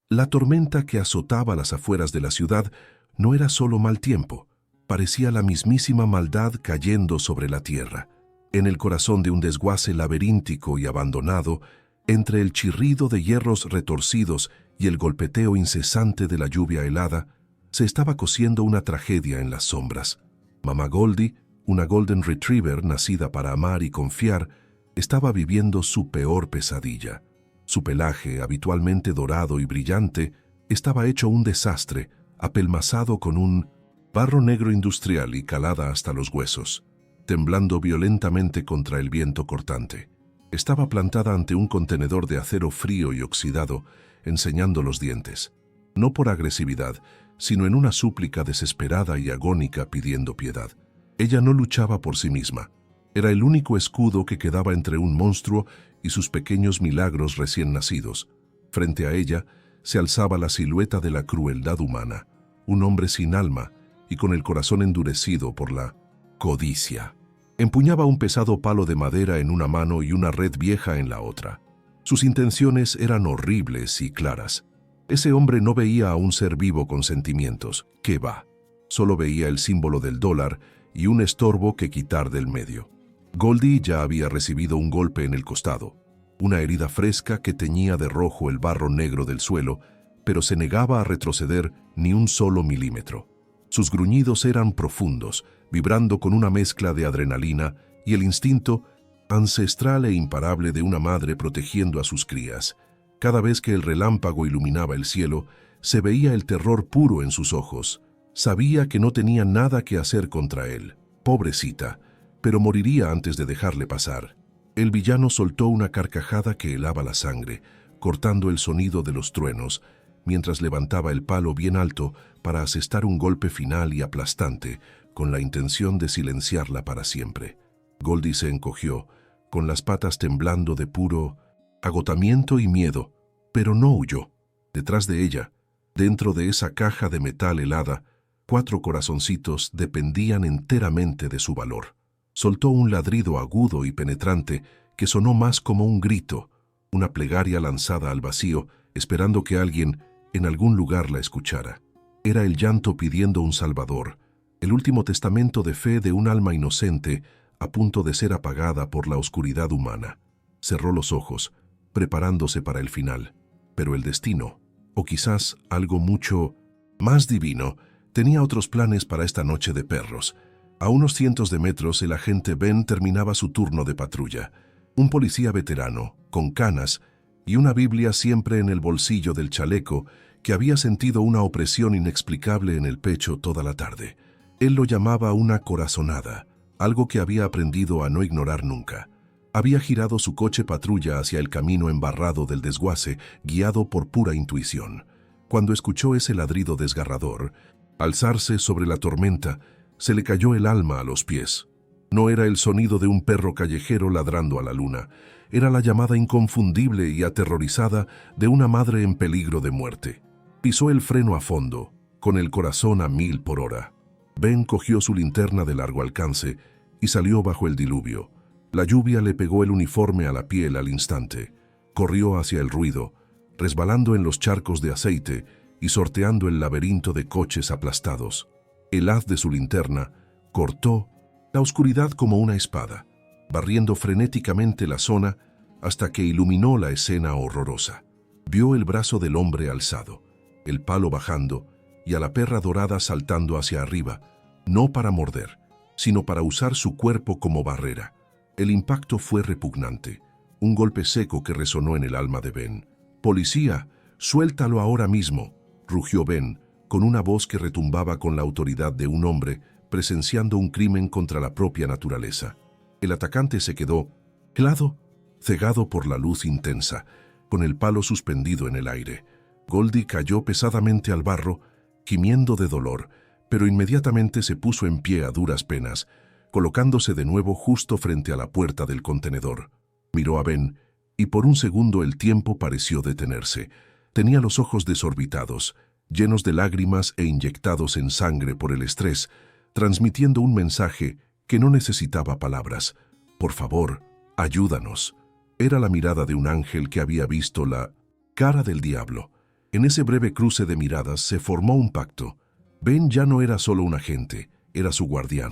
La tormenta que azotaba las afueras de la ciudad no era solo mal tiempo, parecía la mismísima maldad cayendo sobre la tierra. En el corazón de un desguace laberíntico y abandonado, entre el chirrido de hierros retorcidos y el golpeteo incesante de la lluvia helada, se estaba cociendo una tragedia en las sombras. Mamá Goldie, una Golden Retriever nacida para amar y confiar, estaba viviendo su peor pesadilla. Su pelaje, habitualmente dorado y brillante, estaba hecho un desastre, apelmazado con un barro negro industrial y calada hasta los huesos, temblando violentamente contra el viento cortante. Estaba plantada ante un contenedor de acero frío y oxidado, enseñando los dientes, no por agresividad, sino en una súplica desesperada y agónica pidiendo piedad. Ella no luchaba por sí misma. Era el único escudo que quedaba entre un monstruo y sus pequeños milagros recién nacidos. Frente a ella se alzaba la silueta de la crueldad humana, un hombre sin alma y con el corazón endurecido por la codicia. Empuñaba un pesado palo de madera en una mano y una red vieja en la otra. Sus intenciones eran horribles y claras. Ese hombre no veía a un ser vivo con sentimientos. ¿Qué va? Solo veía el símbolo del dólar y un estorbo que quitar del medio. Goldie ya había recibido un golpe en el costado, una herida fresca que teñía de rojo el barro negro del suelo, pero se negaba a retroceder ni un solo milímetro. Sus gruñidos eran profundos, vibrando con una mezcla de adrenalina y el instinto ancestral e imparable de una madre protegiendo a sus crías. Cada vez que el relámpago iluminaba el cielo, se veía el terror puro en sus ojos. Sabía que no tenía nada que hacer contra él. Pobrecita, pero moriría antes de dejarle pasar. El villano soltó una carcajada que helaba la sangre, cortando el sonido de los truenos, mientras levantaba el palo bien alto para asestar un golpe final y aplastante, con la intención de silenciarla para siempre. Goldie se encogió, con las patas temblando de puro agotamiento y miedo, pero no huyó. Detrás de ella, dentro de esa caja de metal helada, 4 corazoncitos dependían enteramente de su valor. Soltó un ladrido agudo y penetrante que sonó más como un grito, una plegaria lanzada al vacío, esperando que alguien en algún lugar la escuchara. Era el llanto pidiendo un salvador, el último testamento de fe de un alma inocente a punto de ser apagada por la oscuridad humana. Cerró los ojos, preparándose para el final, pero el destino, o quizás algo mucho más divino, tenía otros planes para esta noche de perros. A unos cientos de metros el agente Ben terminaba su turno de patrulla. Un policía veterano, con canas y una Biblia siempre en el bolsillo del chaleco, que había sentido una opresión inexplicable en el pecho toda la tarde. Él lo llamaba una corazonada, algo que había aprendido a no ignorar nunca. Había girado su coche patrulla hacia el camino embarrado del desguace, guiado por pura intuición. Cuando escuchó ese ladrido desgarrador, alzarse sobre la tormenta, se le cayó el alma a los pies. No era el sonido de un perro callejero ladrando a la luna, era la llamada inconfundible y aterrorizada de una madre en peligro de muerte. Pisó el freno a fondo, con el corazón a 1000 por hora. Ben cogió su linterna de largo alcance y salió bajo el diluvio. La lluvia le pegó el uniforme a la piel al instante. Corrió hacia el ruido, resbalando en los charcos de aceite y sorteando el laberinto de coches aplastados. El haz de su linterna cortó la oscuridad como una espada, barriendo frenéticamente la zona hasta que iluminó la escena horrorosa. Vio el brazo del hombre alzado, el palo bajando y a la perra dorada saltando hacia arriba, no para morder, sino para usar su cuerpo como barrera. El impacto fue repugnante, un golpe seco que resonó en el alma de Ben. «¡Policía, suéltalo ahora mismo!», rugió Ben, con una voz que retumbaba con la autoridad de un hombre presenciando un crimen contra la propia naturaleza. El atacante se quedó helado, cegado por la luz intensa, con el palo suspendido en el aire. Goldie cayó pesadamente al barro, gimiendo de dolor, pero inmediatamente se puso en pie a duras penas, colocándose de nuevo justo frente a la puerta del contenedor. Miró a Ben, y por un segundo el tiempo pareció detenerse. Tenía los ojos desorbitados, llenos de lágrimas e inyectados en sangre por el estrés, transmitiendo un mensaje que no necesitaba palabras. «Por favor, ayúdanos». Era la mirada de un ángel que había visto la cara del diablo. En ese breve cruce de miradas se formó un pacto. Ben ya no era solo un agente, era su guardián.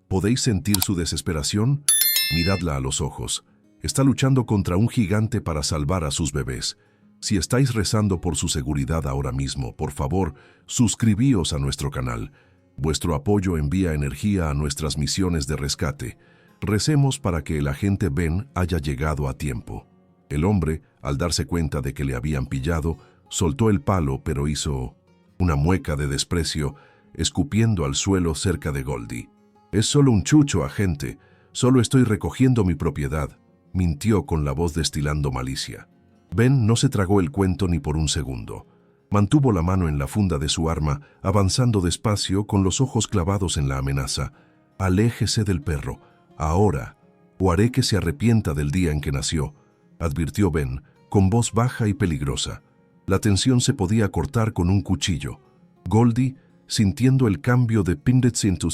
¿Podéis sentir su desesperación? Miradla a los ojos. Está luchando contra un gigante para salvar a sus bebés. Si estáis rezando por su seguridad ahora mismo, por favor, suscribíos a nuestro canal. Vuestro apoyo envía energía a nuestras misiones de rescate. Recemos para que el agente Ben haya llegado a tiempo. El hombre, al darse cuenta de que le habían pillado, soltó el palo, pero hizo una mueca de desprecio, escupiendo al suelo cerca de Goldie. «Es solo un chucho, agente. Solo estoy recogiendo mi propiedad», mintió con la voz destilando malicia. Ben no se tragó el cuento ni por un segundo. Mantuvo la mano en la funda de su arma, avanzando despacio con los ojos clavados en la amenaza. «Aléjese del perro, ahora, o haré que se arrepienta del día en que nació», advirtió Ben, con voz baja y peligrosa. La tensión se podía cortar con un cuchillo. Goldie, sintiendo el cambio de Pindets to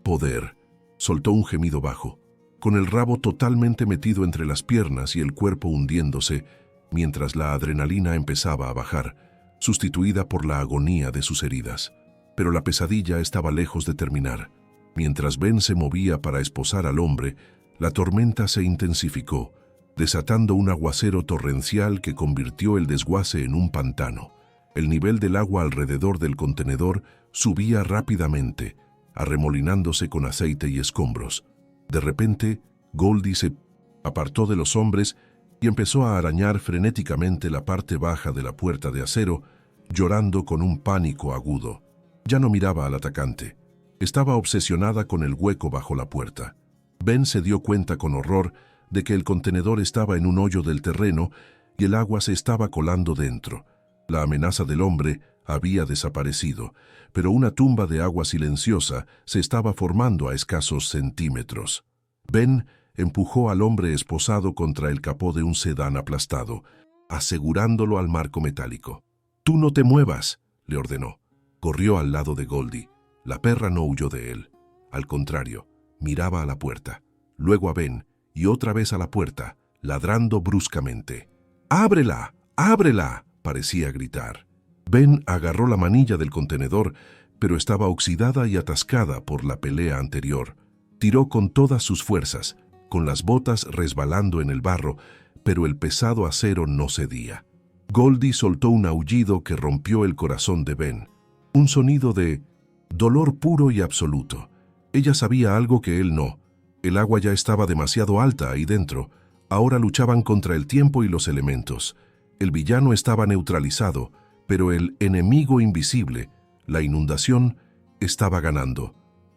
poder, soltó un gemido bajo, con el rabo totalmente metido entre las piernas y el cuerpo hundiéndose, mientras la adrenalina empezaba a bajar, sustituida por la agonía de sus heridas. Pero la pesadilla estaba lejos de terminar. Mientras Ben se movía para esposar al hombre, la tormenta se intensificó, desatando un aguacero torrencial que convirtió el desguace en un pantano. El nivel del agua alrededor del contenedor subía rápidamente, arremolinándose con aceite y escombros. De repente, Goldie se apartó de los hombres y empezó a arañar frenéticamente la parte baja de la puerta de acero, llorando con un pánico agudo. Ya no miraba al atacante. Estaba obsesionada con el hueco bajo la puerta. Ben se dio cuenta con horror de que el contenedor estaba en un hoyo del terreno y el agua se estaba colando dentro. La amenaza del hombre había desaparecido, pero una tumba de agua silenciosa se estaba formando a escasos centímetros. Ben empujó al hombre esposado contra el capó de un sedán aplastado, asegurándolo al marco metálico. «Tú no te muevas», le ordenó. Corrió al lado de Goldie. La perra no huyó de él. Al contrario, miraba a la puerta, luego a Ben y otra vez a la puerta, ladrando bruscamente. «¡Ábrela! ¡Ábrela!», parecía gritar. Ben agarró la manilla del contenedor, pero estaba oxidada y atascada por la pelea anterior. Tiró con todas sus fuerzas, con las botas resbalando en el barro, pero el pesado acero no cedía. Goldie soltó un aullido que rompió el corazón de Ben. Un sonido de dolor puro y absoluto. Ella sabía algo que él no. El agua ya estaba demasiado alta ahí dentro. Ahora luchaban contra el tiempo y los elementos. El villano estaba neutralizado, pero el enemigo invisible, la inundación, estaba ganando.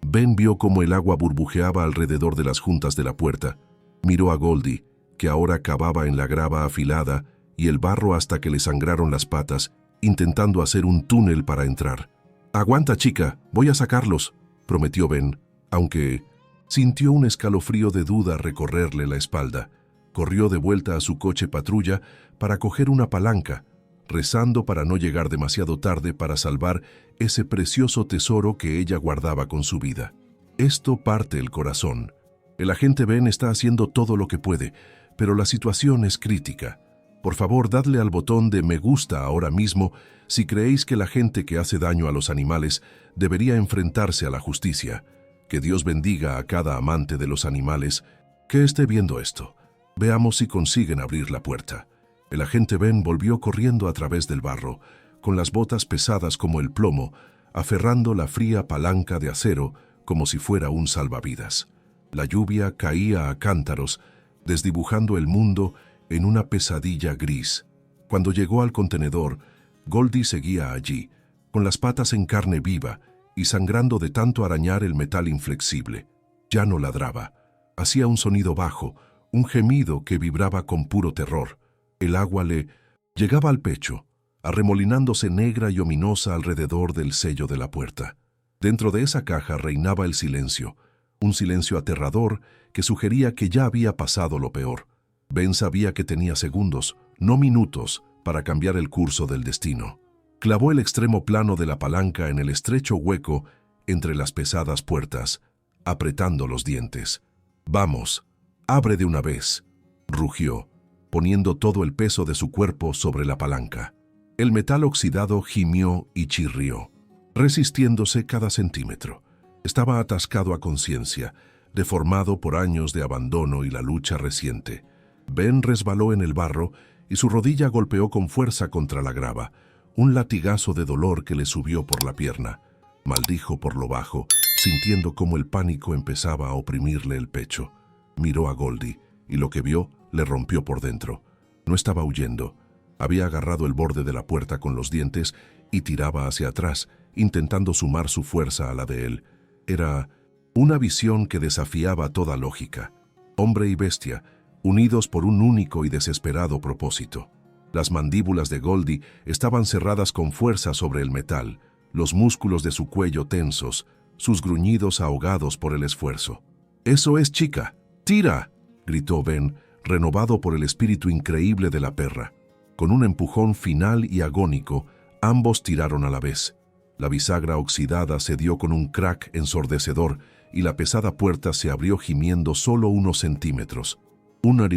Ben vio cómo el agua burbujeaba alrededor de las juntas de la puerta. Miró a Goldie, que ahora cavaba en la grava afilada y el barro hasta que le sangraron las patas, intentando hacer un túnel para entrar. «Aguanta, chica, voy a sacarlos», prometió Ben, aunque sintió un escalofrío de duda recorrerle la espalda. Corrió de vuelta a su coche patrulla para coger una palanca, rezando para no llegar demasiado tarde para salvar ese precioso tesoro que ella guardaba con su vida. Esto parte el corazón. El agente Ben está haciendo todo lo que puede, pero la situación es crítica. Por favor, dadle al botón de me gusta ahora mismo si creéis que la gente que hace daño a los animales debería enfrentarse a la justicia. Que Dios bendiga a cada amante de los animales que esté viendo esto. Veamos si consiguen abrir la puerta. El agente Ben volvió corriendo a través del barro, con las botas pesadas como el plomo, aferrando la fría palanca de acero como si fuera un salvavidas. La lluvia caía a cántaros, desdibujando el mundo en una pesadilla gris. Cuando llegó al contenedor, Goldie seguía allí, con las patas en carne viva y sangrando de tanto arañar el metal inflexible. Ya no ladraba. Hacía un sonido bajo, un gemido que vibraba con puro terror. El agua le llegaba al pecho, arremolinándose negra y ominosa alrededor del sello de la puerta. Dentro de esa caja reinaba el silencio, un silencio aterrador que sugería que ya había pasado lo peor. Ben sabía que tenía segundos, no minutos, para cambiar el curso del destino. Clavó el extremo plano de la palanca en el estrecho hueco entre las pesadas puertas, apretando los dientes. «Vamos, abre de una vez», rugió, poniendo todo el peso de su cuerpo sobre la palanca. El metal oxidado gimió y chirrió, resistiéndose cada centímetro. Estaba atascado a conciencia, deformado por años de abandono y la lucha reciente. Ben resbaló en el barro y su rodilla golpeó con fuerza contra la grava, un latigazo de dolor que le subió por la pierna. Maldijo por lo bajo, sintiendo cómo el pánico empezaba a oprimirle el pecho. Miró a Goldie y lo que vio le rompió por dentro. No estaba huyendo. Había agarrado el borde de la puerta con los dientes y tiraba hacia atrás, intentando sumar su fuerza a la de él. Era una visión que desafiaba toda lógica. Hombre y bestia, unidos por un único y desesperado propósito. Las mandíbulas de Goldie estaban cerradas con fuerza sobre el metal, los músculos de su cuello tensos, sus gruñidos ahogados por el esfuerzo. «¡Eso es, chica! ¡Tira!», gritó Ben, renovado por el espíritu increíble de la perra. Con un empujón final y agónico, ambos tiraron a la vez. La bisagra oxidada se dio con un crack ensordecedor y la pesada puerta se abrió gimiendo solo unos centímetros. Una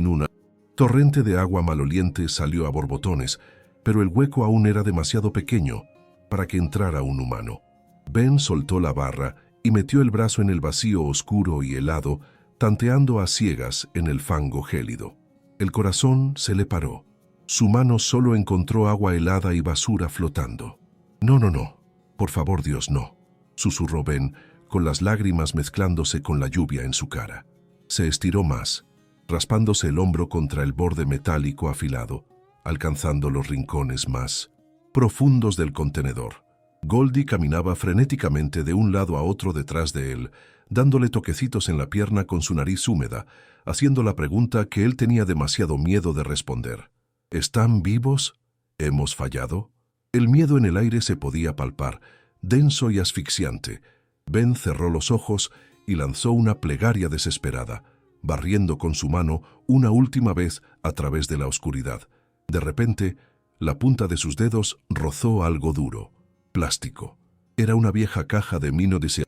torrente de agua maloliente salió a borbotones, pero el hueco aún era demasiado pequeño para que entrara un humano. Ben soltó la barra y metió el brazo en el vacío oscuro y helado, tanteando a ciegas en el fango gélido. El corazón se le paró. Su mano solo encontró agua helada y basura flotando. «No, no, no. Por favor, Dios, no», susurró Ben, con las lágrimas mezclándose con la lluvia en su cara. Se estiró más, raspándose el hombro contra el borde metálico afilado, alcanzando los rincones más profundos del contenedor. Goldie caminaba frenéticamente de un lado a otro detrás de él, dándole toquecitos en la pierna con su nariz húmeda, haciendo la pregunta que él tenía demasiado miedo de responder. ¿Están vivos? ¿Hemos fallado? El miedo en el aire se podía palpar, denso y asfixiante. Ben cerró los ojos y lanzó una plegaria desesperada, barriendo con su mano una última vez a través de la oscuridad. De repente, la punta de sus dedos rozó algo duro, plástico. Era una vieja caja de mino de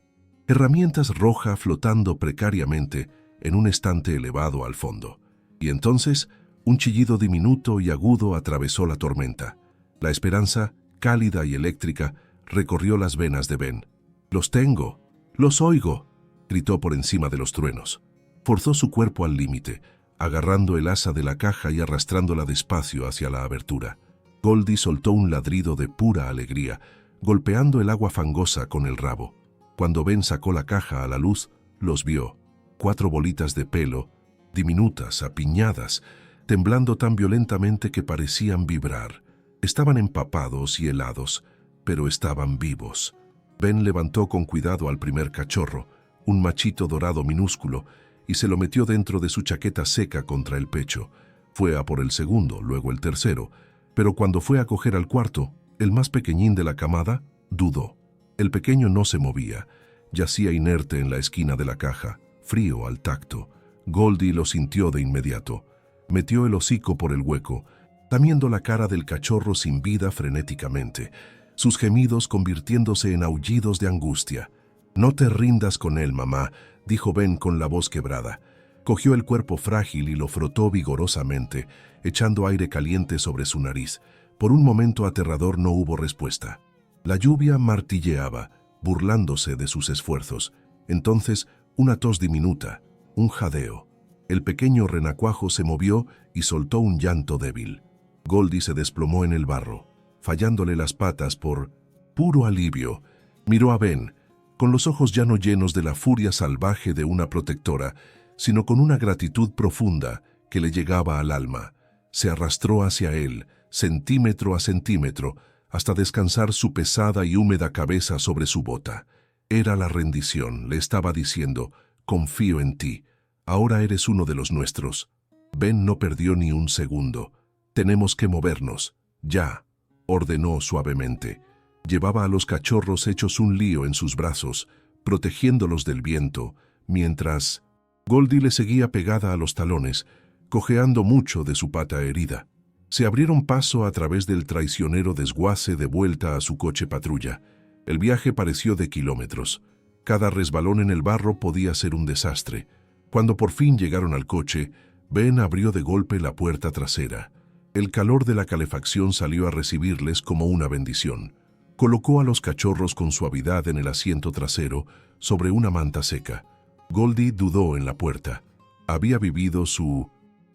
herramientas roja flotando precariamente en un estante elevado al fondo. Y entonces, un chillido diminuto y agudo atravesó la tormenta. La esperanza, cálida y eléctrica, recorrió las venas de Ben. «¡Los tengo! ¡Los oigo!», gritó por encima de los truenos. Forzó su cuerpo al límite, agarrando el asa de la caja y arrastrándola despacio hacia la abertura. Goldie soltó un ladrido de pura alegría, golpeando el agua fangosa con el rabo. Cuando Ben sacó la caja a la luz, los vio. 4 bolitas de pelo, diminutas, apiñadas, temblando tan violentamente que parecían vibrar. Estaban empapados y helados, pero estaban vivos. Ben levantó con cuidado al primer cachorro, un machito dorado minúsculo, y se lo metió dentro de su chaqueta seca contra el pecho. Fue a por el segundo, luego el tercero, pero cuando fue a coger al cuarto, el más pequeñín de la camada, dudó. El pequeño no se movía, yacía inerte en la esquina de la caja, frío al tacto. Goldie lo sintió de inmediato. Metió el hocico por el hueco, lamiendo la cara del cachorro sin vida frenéticamente, sus gemidos convirtiéndose en aullidos de angustia. «No te rindas con él, mamá», dijo Ben con la voz quebrada. Cogió el cuerpo frágil y lo frotó vigorosamente, echando aire caliente sobre su nariz. Por un momento aterrador no hubo respuesta. La lluvia martilleaba, burlándose de sus esfuerzos. Entonces, una tos diminuta, un jadeo. El pequeño renacuajo se movió y soltó un llanto débil. Goldie se desplomó en el barro, fallándole las patas por puro alivio. Miró a Ben, con los ojos ya no llenos de la furia salvaje de una protectora, sino con una gratitud profunda que le llegaba al alma. Se arrastró hacia él, centímetro a centímetro, hasta descansar su pesada y húmeda cabeza sobre su bota. Era la rendición, le estaba diciendo: «Confío en ti, ahora eres uno de los nuestros». Ben no perdió ni un segundo. «Tenemos que movernos, ya», ordenó suavemente. Llevaba a los cachorros hechos un lío en sus brazos, protegiéndolos del viento, mientras Goldie le seguía pegada a los talones, cojeando mucho de su pata herida. Se abrieron paso a través del traicionero desguace de vuelta a su coche patrulla. El viaje pareció de kilómetros. Cada resbalón en el barro podía ser un desastre. Cuando por fin llegaron al coche, Ben abrió de golpe la puerta trasera. El calor de la calefacción salió a recibirles como una bendición. Colocó a los cachorros con suavidad en el asiento trasero sobre una manta seca. Goldie dudó en la puerta. Había vivido su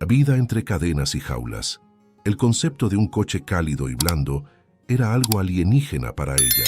vida entre cadenas y jaulas. El concepto de un coche cálido y blando era algo alienígena para ella.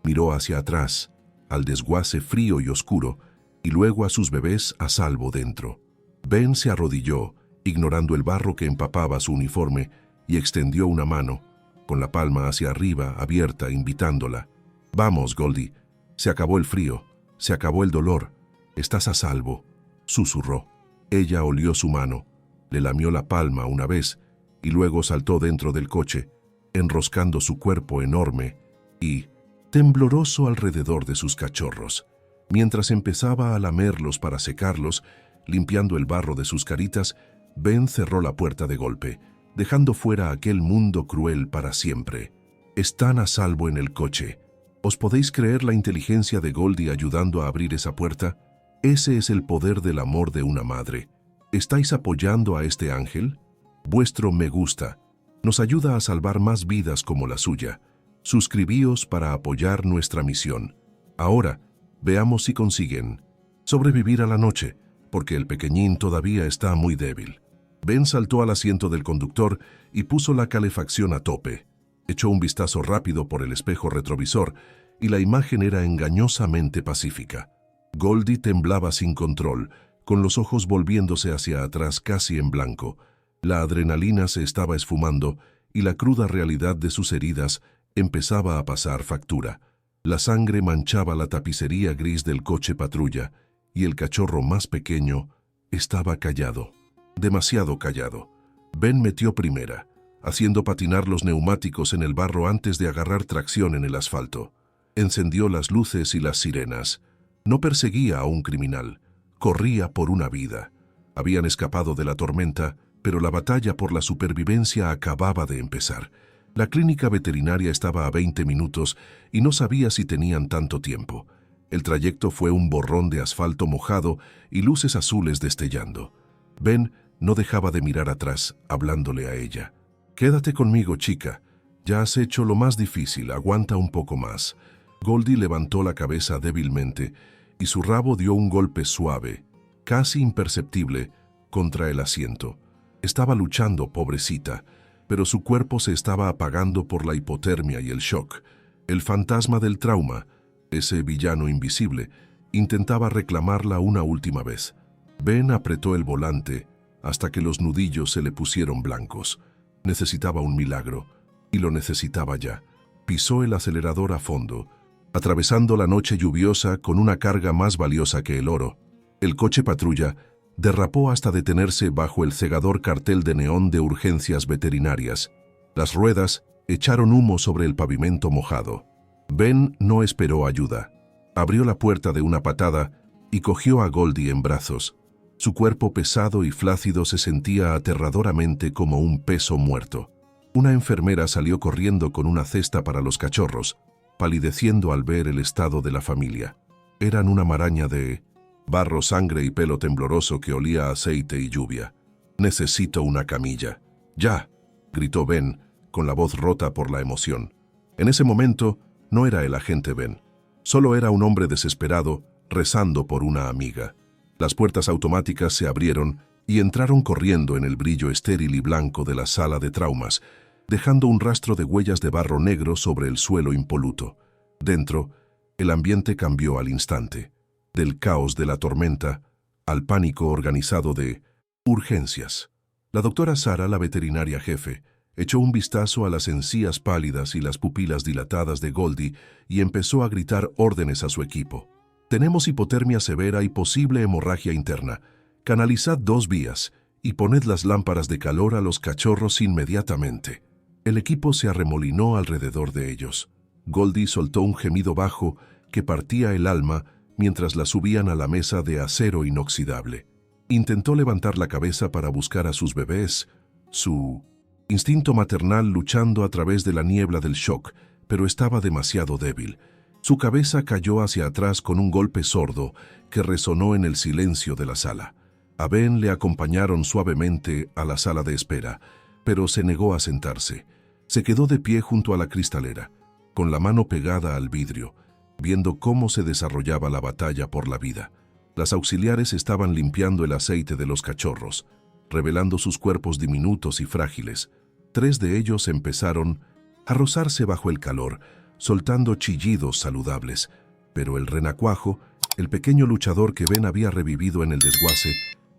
Miró hacia atrás, al desguace frío y oscuro, y luego a sus bebés a salvo dentro. Ben se arrodilló, ignorando el barro que empapaba su uniforme, y extendió una mano, con la palma hacia arriba, abierta, invitándola. «Vamos, Goldie. Se acabó el frío. Se acabó el dolor. Estás a salvo», susurró. Ella olió su mano, le lamió la palma una vez, y luego saltó dentro del coche, enroscando su cuerpo enorme y tembloroso alrededor de sus cachorros. Mientras empezaba a lamerlos para secarlos, limpiando el barro de sus caritas, Ben cerró la puerta de golpe, dejando fuera aquel mundo cruel para siempre. «Están a salvo en el coche». ¿Os podéis creer la inteligencia de Goldie ayudando a abrir esa puerta? Ese es el poder del amor de una madre. ¿Estáis apoyando a este ángel? Vuestro me gusta nos ayuda a salvar más vidas como la suya. Suscribíos para apoyar nuestra misión. Ahora, veamos si consiguen sobrevivir a la noche, porque el pequeñín todavía está muy débil. Ben saltó al asiento del conductor y puso la calefacción a tope. Echó un vistazo rápido por el espejo retrovisor y la imagen era engañosamente pacífica. Goldie temblaba sin control, con los ojos volviéndose hacia atrás casi en blanco. La adrenalina se estaba esfumando y la cruda realidad de sus heridas empezaba a pasar factura. La sangre manchaba la tapicería gris del coche patrulla y el cachorro más pequeño estaba callado, demasiado callado. Ben metió primera, haciendo patinar los neumáticos en el barro antes de agarrar tracción en el asfalto. Encendió las luces y las sirenas. No perseguía a un criminal, corría por una vida. Habían escapado de la tormenta, pero la batalla por la supervivencia acababa de empezar. La clínica veterinaria estaba a 20 minutos y no sabía si tenían tanto tiempo. El trayecto fue un borrón de asfalto mojado y luces azules destellando. Ben no dejaba de mirar atrás, hablándole a ella. «Quédate conmigo, chica. Ya has hecho lo más difícil, aguanta un poco más». Goldie levantó la cabeza débilmente y su rabo dio un golpe suave, casi imperceptible, contra el asiento. Estaba luchando, pobrecita, pero su cuerpo se estaba apagando por la hipotermia y el shock. El fantasma del trauma, ese villano invisible, intentaba reclamarla una última vez. Ben apretó el volante hasta que los nudillos se le pusieron blancos. Necesitaba un milagro, y lo necesitaba ya. Pisó el acelerador a fondo, atravesando la noche lluviosa con una carga más valiosa que el oro. El coche patrulla derrapó hasta detenerse bajo el cegador cartel de neón de urgencias veterinarias. Las ruedas echaron humo sobre el pavimento mojado. Ben no esperó ayuda. Abrió la puerta de una patada y cogió a Goldie en brazos. Su cuerpo pesado y flácido se sentía aterradoramente como un peso muerto. Una enfermera salió corriendo con una cesta para los cachorros, palideciendo al ver el estado de la familia. Eran una maraña de barro, sangre y pelo tembloroso que olía a aceite y lluvia. «Necesito una camilla». «Ya», gritó Ben, con la voz rota por la emoción. En ese momento no era el agente Ben. Solo era un hombre desesperado, rezando por una amiga. Las puertas automáticas se abrieron y entraron corriendo en el brillo estéril y blanco de la sala de traumas, dejando un rastro de huellas de barro negro sobre el suelo impoluto. Dentro, el ambiente cambió al instante. Del caos de la tormenta al pánico organizado de urgencias. La doctora Sara, la veterinaria jefe, echó un vistazo a las encías pálidas y las pupilas dilatadas de Goldie y empezó a gritar órdenes a su equipo. «Tenemos hipotermia severa y posible hemorragia interna. Canalizad 2 vías y poned las lámparas de calor a los cachorros inmediatamente». El equipo se arremolinó alrededor de ellos. Goldie soltó un gemido bajo que partía el alma mientras la subían a la mesa de acero inoxidable. Intentó levantar la cabeza para buscar a sus bebés, su instinto maternal luchando a través de la niebla del shock, pero estaba demasiado débil. Su cabeza cayó hacia atrás con un golpe sordo que resonó en el silencio de la sala. A Ben le acompañaron suavemente a la sala de espera, pero se negó a sentarse. Se quedó de pie junto a la cristalera, con la mano pegada al vidrio, viendo cómo se desarrollaba la batalla por la vida. Las auxiliares estaban limpiando el aceite de los cachorros, revelando sus cuerpos diminutos y frágiles. 3 de ellos empezaron a rozarse bajo el calor, soltando chillidos saludables, pero el renacuajo, el pequeño luchador que Ben había revivido en el desguace,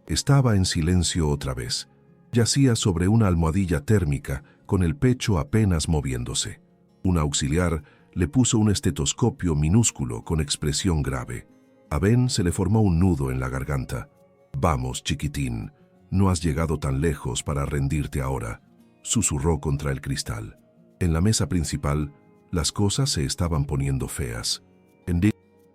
estaba en silencio otra vez. Yacía sobre una almohadilla térmica, con el pecho apenas moviéndose. Un auxiliar le puso un estetoscopio minúsculo con expresión grave. A Ben se le formó un nudo en la garganta. «Vamos, chiquitín, no has llegado tan lejos para rendirte ahora», susurró contra el cristal. En la mesa principal, las cosas se estaban poniendo feas. El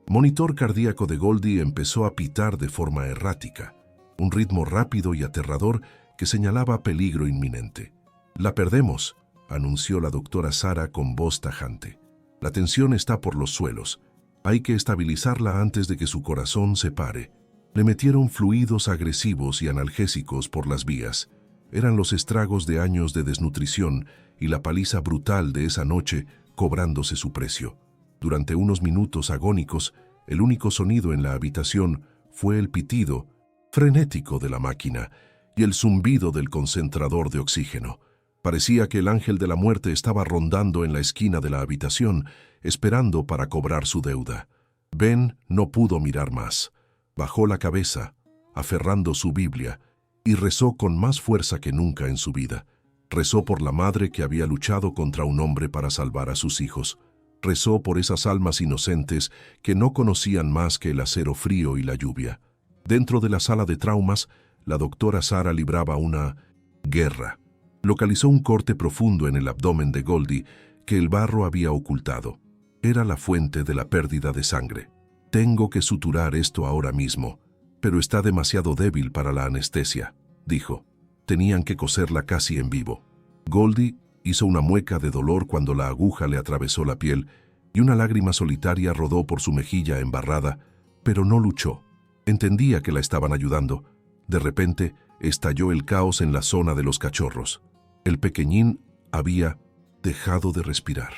monitor cardíaco de Goldie empezó a pitar de forma errática, un ritmo rápido y aterrador que señalaba peligro inminente. «La perdemos», anunció la doctora Sara con voz tajante. «La tensión está por los suelos. Hay que estabilizarla antes de que su corazón se pare». Le metieron fluidos agresivos y analgésicos por las vías. Eran los estragos de años de desnutrición y la paliza brutal de esa noche cobrándose su precio. Durante unos minutos agónicos, el único sonido en la habitación fue el pitido frenético de la máquina y el zumbido del concentrador de oxígeno. Parecía que el ángel de la muerte estaba rondando en la esquina de la habitación, esperando para cobrar su deuda. Ben no pudo mirar más. Bajó la cabeza, aferrando su Biblia, y rezó con más fuerza que nunca en su vida. Rezó por la madre que había luchado contra un hombre para salvar a sus hijos. Rezó por esas almas inocentes que no conocían más que el acero frío y la lluvia. Dentro de la sala de traumas, la doctora Sara libraba una guerra. Localizó un corte profundo en el abdomen de Goldie que el barro había ocultado. Era la fuente de la pérdida de sangre. «Tengo que suturar esto ahora mismo, pero está demasiado débil para la anestesia», dijo. Tenían que coserla casi en vivo. Goldie hizo una mueca de dolor cuando la aguja le atravesó la piel y una lágrima solitaria rodó por su mejilla embarrada, pero no luchó. Entendía que la estaban ayudando. De repente, estalló el caos en la zona de los cachorros. El pequeñín había dejado de respirar.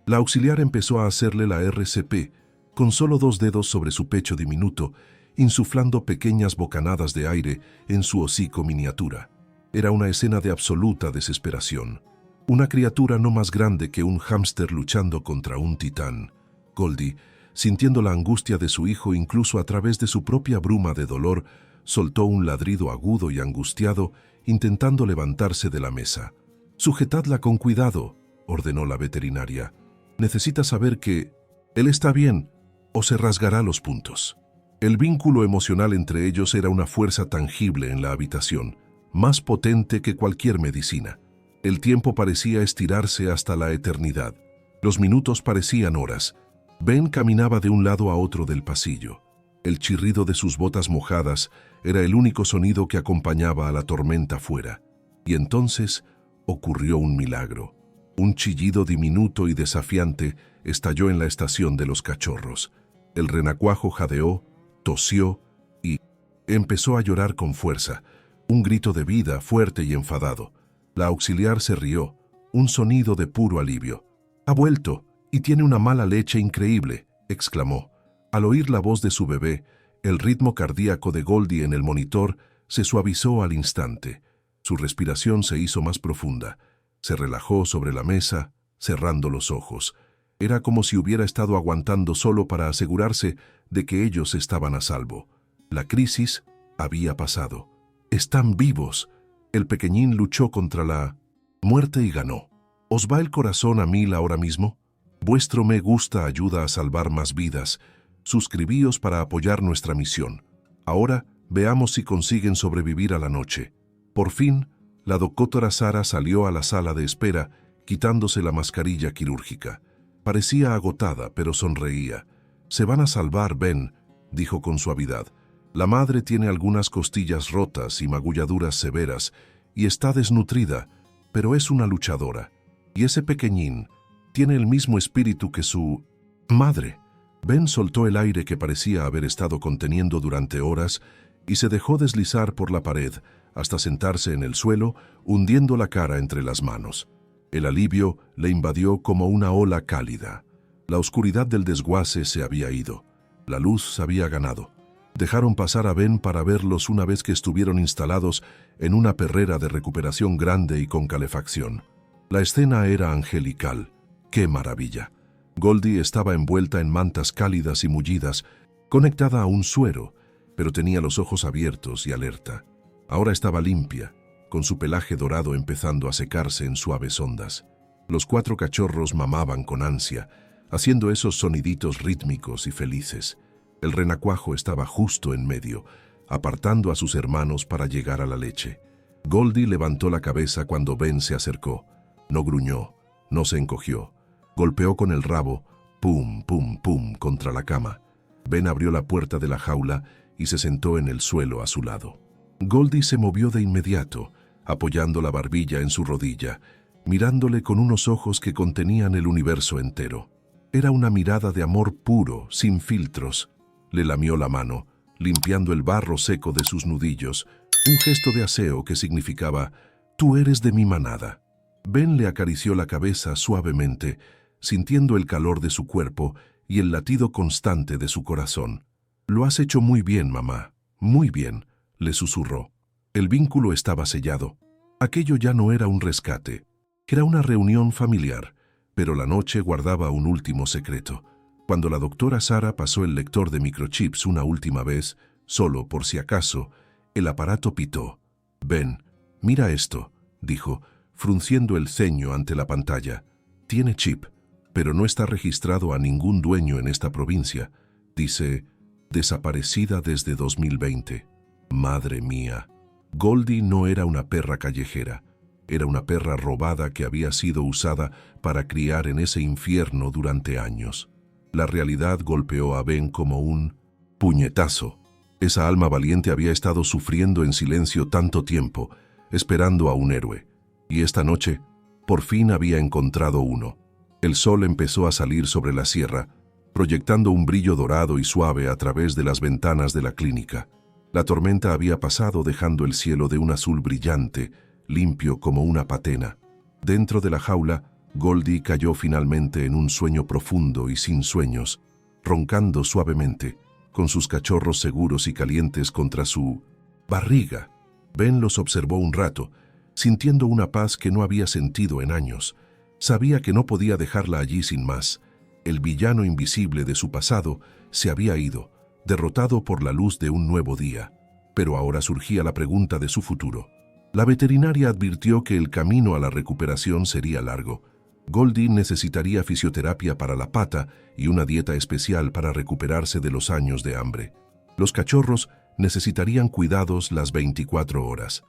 La auxiliar empezó a hacerle la RCP, con solo 2 dedos sobre su pecho diminuto, insuflando pequeñas bocanadas de aire en su hocico miniatura. Era una escena de absoluta desesperación. Una criatura no más grande que un hámster luchando contra un titán. Goldie, sintiendo la angustia de su hijo incluso a través de su propia bruma de dolor, soltó un ladrido agudo y angustiado, intentando levantarse de la mesa. «Sujetadla con cuidado», ordenó la veterinaria. «Necesita saber que él está bien, o se rasgará los puntos». El vínculo emocional entre ellos era una fuerza tangible en la habitación, más potente que cualquier medicina. El tiempo parecía estirarse hasta la eternidad. Los minutos parecían horas. Ben caminaba de un lado a otro del pasillo. El chirrido de sus botas mojadas era el único sonido que acompañaba a la tormenta fuera. Y entonces ocurrió un milagro. Un chillido diminuto y desafiante estalló en la estación de los cachorros. El renacuajo jadeó, tosió y empezó a llorar con fuerza, un grito de vida fuerte y enfadado. La auxiliar se rió, un sonido de puro alivio. «Ha vuelto y tiene una mala leche increíble», exclamó. Al oír la voz de su bebé, el ritmo cardíaco de Goldie en el monitor se suavizó al instante. Su respiración se hizo más profunda. Se relajó sobre la mesa, cerrando los ojos. Era como si hubiera estado aguantando solo para asegurarse de que ellos estaban a salvo. La crisis había pasado. «Están vivos». El pequeñín luchó contra la muerte y ganó. ¿Os va el corazón a 1000 ahora mismo? Vuestro me gusta ayuda a salvar más vidas. Suscribíos para apoyar nuestra misión. Ahora veamos si consiguen sobrevivir a la noche. Por fin, la doctora Sara salió a la sala de espera, quitándose la mascarilla quirúrgica. Parecía agotada, pero sonreía. «Se van a salvar, Ben», dijo con suavidad. «La madre tiene algunas costillas rotas y magulladuras severas, y está desnutrida, pero es una luchadora. Y ese pequeñín tiene el mismo espíritu que su madre». Ben soltó el aire que parecía haber estado conteniendo durante horas y se dejó deslizar por la pared, hasta sentarse en el suelo, hundiendo la cara entre las manos. El alivio le invadió como una ola cálida. La oscuridad del desguace se había ido. La luz había ganado. Dejaron pasar a Ben para verlos una vez que estuvieron instalados en una perrera de recuperación grande y con calefacción. La escena era angelical. ¡Qué maravilla! Goldie estaba envuelta en mantas cálidas y mullidas, conectada a un suero, pero tenía los ojos abiertos y alerta. Ahora estaba limpia, con su pelaje dorado empezando a secarse en suaves ondas. Los 4 cachorros mamaban con ansia, haciendo esos soniditos rítmicos y felices. El renacuajo estaba justo en medio, apartando a sus hermanos para llegar a la leche. Goldie levantó la cabeza cuando Ben se acercó. No gruñó, no se encogió. Golpeó con el rabo, pum, pum, pum, contra la cama. Ben abrió la puerta de la jaula y se sentó en el suelo a su lado. Goldie se movió de inmediato, apoyando la barbilla en su rodilla, mirándole con unos ojos que contenían el universo entero. Era una mirada de amor puro, sin filtros. Le lamió la mano, limpiando el barro seco de sus nudillos, un gesto de aseo que significaba, «Tú eres de mi manada». Ben le acarició la cabeza suavemente, sintiendo el calor de su cuerpo y el latido constante de su corazón. «Lo has hecho muy bien, mamá, muy bien», le susurró. El vínculo estaba sellado. Aquello ya no era un rescate, era una reunión familiar, pero la noche guardaba un último secreto. Cuando la doctora Sara pasó el lector de microchips una última vez, solo por si acaso, el aparato pitó. «Ben, mira esto», dijo, frunciendo el ceño ante la pantalla. «Tiene chip, pero no está registrado a ningún dueño en esta provincia. Dice, desaparecida desde 2020. Madre mía». Goldie no era una perra callejera. Era una perra robada que había sido usada para criar en ese infierno durante años. La realidad golpeó a Ben como un puñetazo. Esa alma valiente había estado sufriendo en silencio tanto tiempo, esperando a un héroe. Y esta noche, por fin había encontrado uno. El sol empezó a salir sobre la sierra, proyectando un brillo dorado y suave a través de las ventanas de la clínica. La tormenta había pasado dejando el cielo de un azul brillante, limpio como una patena. Dentro de la jaula, Goldie cayó finalmente en un sueño profundo y sin sueños, roncando suavemente, con sus cachorros seguros y calientes contra su barriga. Ben los observó un rato, sintiendo una paz que no había sentido en años. Sabía que no podía dejarla allí sin más. El villano invisible de su pasado se había ido, derrotado por la luz de un nuevo día. Pero ahora surgía la pregunta de su futuro. La veterinaria advirtió que el camino a la recuperación sería largo. Goldie necesitaría fisioterapia para la pata y una dieta especial para recuperarse de los años de hambre. Los cachorros necesitarían cuidados las 24 horas.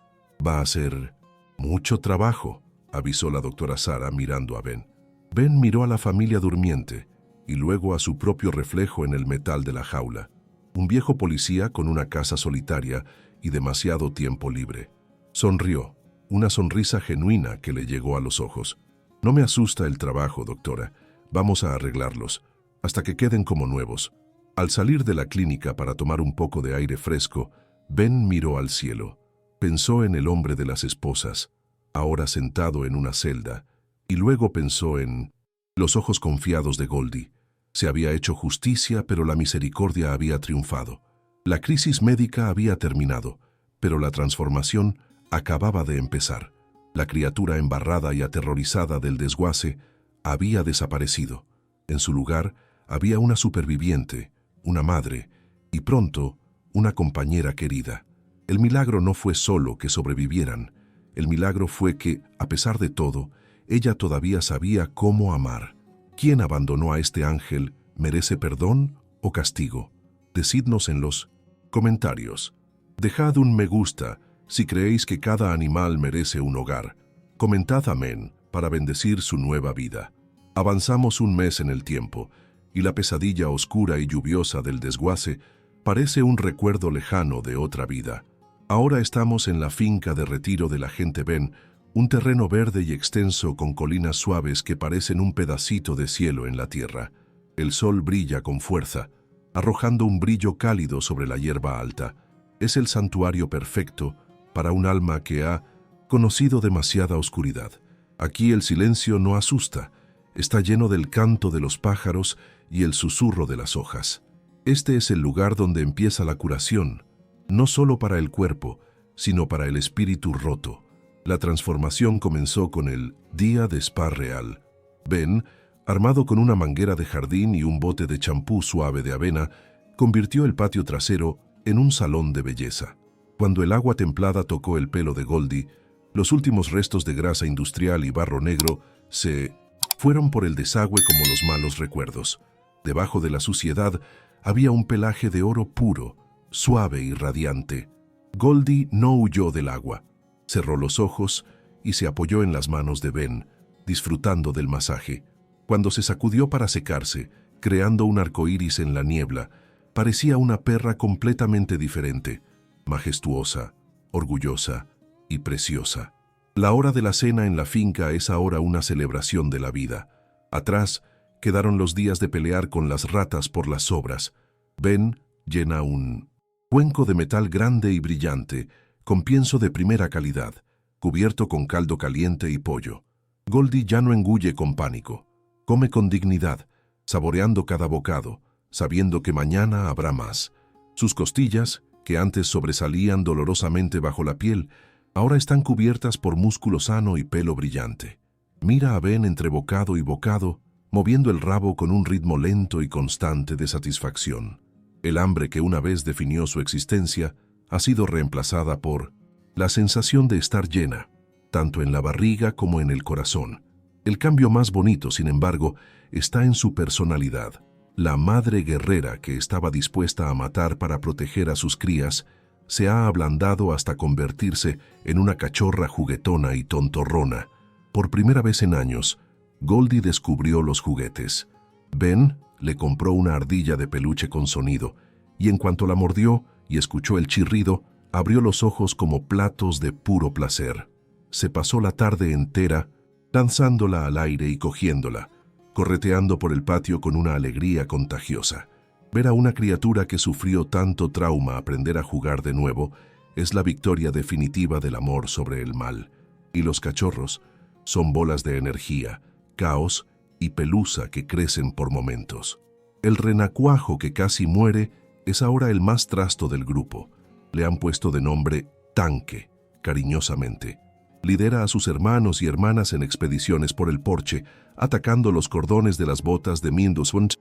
«Va a ser mucho trabajo», avisó la doctora Sara mirando a Ben. Ben miró a la familia durmiente y luego a su propio reflejo en el metal de la jaula. Un viejo policía con una casa solitaria y demasiado tiempo libre. Sonrió, una sonrisa genuina que le llegó a los ojos. «No me asusta el trabajo, doctora. Vamos a arreglarlos, hasta que queden como nuevos». Al salir de la clínica para tomar un poco de aire fresco, Ben miró al cielo. Pensó en el hombre de las esposas, ahora sentado en una celda, y luego pensó en los ojos confiados de Goldie. Se había hecho justicia, pero la misericordia había triunfado. La crisis médica había terminado, pero la transformación acababa de empezar. La criatura embarrada y aterrorizada del desguace había desaparecido. En su lugar había una superviviente, una madre, y pronto una compañera querida. El milagro no fue solo que sobrevivieran. El milagro fue que, a pesar de todo, ella todavía sabía cómo amar. ¿Quién abandonó a este ángel merece perdón o castigo? Decidnos en los comentarios. Dejad un me gusta si creéis que cada animal merece un hogar. Comentad amén para bendecir su nueva vida. Avanzamos un mes en el tiempo, y la pesadilla oscura y lluviosa del desguace parece un recuerdo lejano de otra vida. Ahora estamos en la finca de retiro del agente Ben, un terreno verde y extenso con colinas suaves que parecen un pedacito de cielo en la tierra. El sol brilla con fuerza, arrojando un brillo cálido sobre la hierba alta. Es el santuario perfecto, para un alma que ha conocido demasiada oscuridad. Aquí el silencio no asusta, está lleno del canto de los pájaros y el susurro de las hojas. Este es el lugar donde empieza la curación, no solo para el cuerpo, sino para el espíritu roto. La transformación comenzó con el día de spa real. Ben, armado con una manguera de jardín y un bote de champú suave de avena, convirtió el patio trasero en un salón de belleza. Cuando el agua templada tocó el pelo de Goldie, los últimos restos de grasa industrial y barro negro se fueron por el desagüe como los malos recuerdos. Debajo de la suciedad había un pelaje de oro puro, suave y radiante. Goldie no huyó del agua. Cerró los ojos y se apoyó en las manos de Ben, disfrutando del masaje. Cuando se sacudió para secarse, creando un arcoíris en la niebla, parecía una perra completamente diferente, majestuosa, orgullosa y preciosa. La hora de la cena en la finca es ahora una celebración de la vida. Atrás quedaron los días de pelear con las ratas por las sobras. Ben llena un cuenco de metal grande y brillante, con pienso de primera calidad, cubierto con caldo caliente y pollo. Goldie ya no engulle con pánico. Come con dignidad, saboreando cada bocado, sabiendo que mañana habrá más. Sus costillas, que antes sobresalían dolorosamente bajo la piel, ahora están cubiertas por músculo sano y pelo brillante. Mira a Ben entre bocado y bocado, moviendo el rabo con un ritmo lento y constante de satisfacción. El hambre que una vez definió su existencia ha sido reemplazada por la sensación de estar llena, tanto en la barriga como en el corazón. El cambio más bonito, sin embargo, está en su personalidad. La madre guerrera que estaba dispuesta a matar para proteger a sus crías se ha ablandado hasta convertirse en una cachorra juguetona y tontorrona. Por primera vez en años, Goldie descubrió los juguetes. Ben le compró una ardilla de peluche con sonido, y en cuanto la mordió y escuchó el chirrido, abrió los ojos como platos de puro placer. Se pasó la tarde entera lanzándola al aire y cogiéndola, correteando por el patio con una alegría contagiosa. Ver a una criatura que sufrió tanto trauma aprender a jugar de nuevo es la victoria definitiva del amor sobre el mal. Y los cachorros son bolas de energía, caos y pelusa que crecen por momentos. El renacuajo que casi muere es ahora el más trasto del grupo. Le han puesto de nombre Tanque, cariñosamente. Lidera a sus hermanos y hermanas en expediciones por el porche, atacando los cordones de las botas de Minduswund.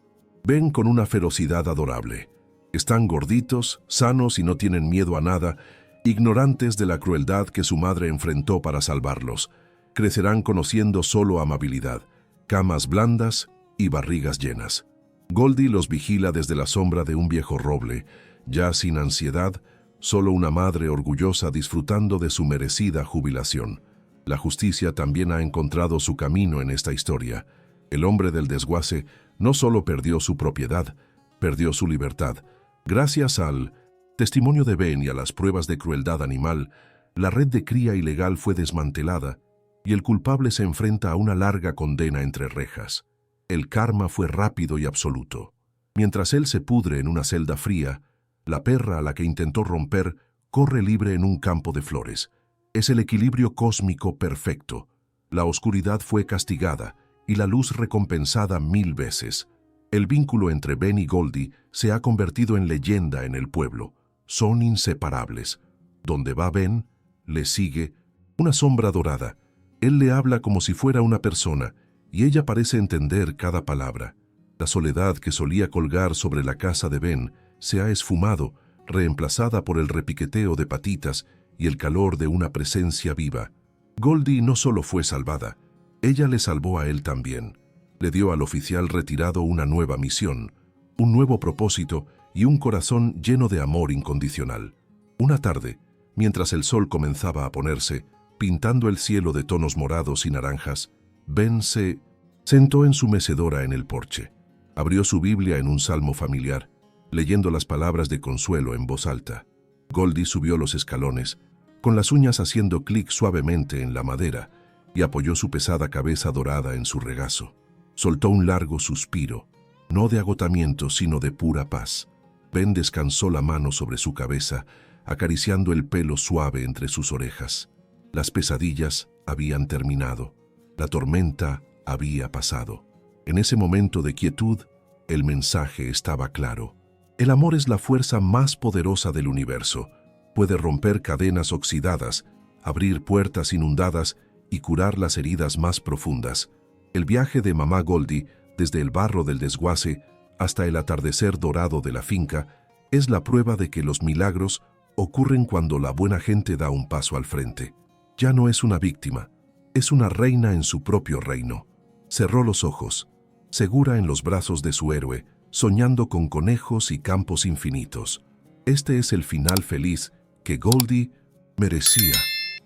Ven con una ferocidad adorable. Están gorditos, sanos y no tienen miedo a nada, ignorantes de la crueldad que su madre enfrentó para salvarlos. Crecerán conociendo solo amabilidad, camas blandas y barrigas llenas. Goldie los vigila desde la sombra de un viejo roble, ya sin ansiedad, solo una madre orgullosa disfrutando de su merecida jubilación. La justicia también ha encontrado su camino en esta historia. El hombre del desguace no solo perdió su propiedad, perdió su libertad. Gracias al testimonio de Ben y a las pruebas de crueldad animal, la red de cría ilegal fue desmantelada y el culpable se enfrenta a una larga condena entre rejas. El karma fue rápido y absoluto. Mientras él se pudre en una celda fría, la perra a la que intentó romper corre libre en un campo de flores. Es el equilibrio cósmico perfecto. La oscuridad fue castigada y la luz recompensada 1000 veces. El vínculo entre Ben y Goldie se ha convertido en leyenda en el pueblo. Son inseparables. Donde va Ben, le sigue una sombra dorada. Él le habla como si fuera una persona y ella parece entender cada palabra. La soledad que solía colgar sobre la casa de Ben se ha esfumado, reemplazada por el repiqueteo de patitas y el calor de una presencia viva. Goldie no solo fue salvada, ella le salvó a él también. Le dio al oficial retirado una nueva misión, un nuevo propósito y un corazón lleno de amor incondicional. Una tarde, mientras el sol comenzaba a ponerse, pintando el cielo de tonos morados y naranjas, Ben se sentó en su mecedora en el porche. Abrió su Biblia en un salmo familiar, leyendo las palabras de consuelo en voz alta. Goldie subió los escalones, con las uñas haciendo clic suavemente en la madera, y apoyó su pesada cabeza dorada en su regazo. Soltó un largo suspiro, no de agotamiento, sino de pura paz. Ben descansó la mano sobre su cabeza, acariciando el pelo suave entre sus orejas. Las pesadillas habían terminado. La tormenta había pasado. En ese momento de quietud, el mensaje estaba claro. El amor es la fuerza más poderosa del universo. Puede romper cadenas oxidadas, abrir puertas inundadas y curar las heridas más profundas. El viaje de Mamá Goldie, desde el barro del desguace hasta el atardecer dorado de la finca, es la prueba de que los milagros ocurren cuando la buena gente da un paso al frente. Ya no es una víctima, es una reina en su propio reino. Cerró los ojos, segura en los brazos de su héroe, soñando con conejos y campos infinitos. Este es el final feliz que Goldie merecía.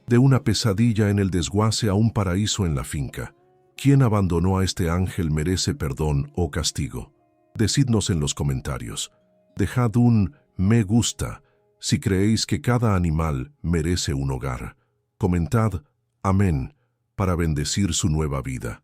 De una pesadilla en el desguace a un paraíso en la finca. ¿Quién abandonó a este ángel merece perdón o castigo? Decidnos en los comentarios. Dejad un me gusta si creéis que cada animal merece un hogar. Comentad amén para bendecir su nueva vida.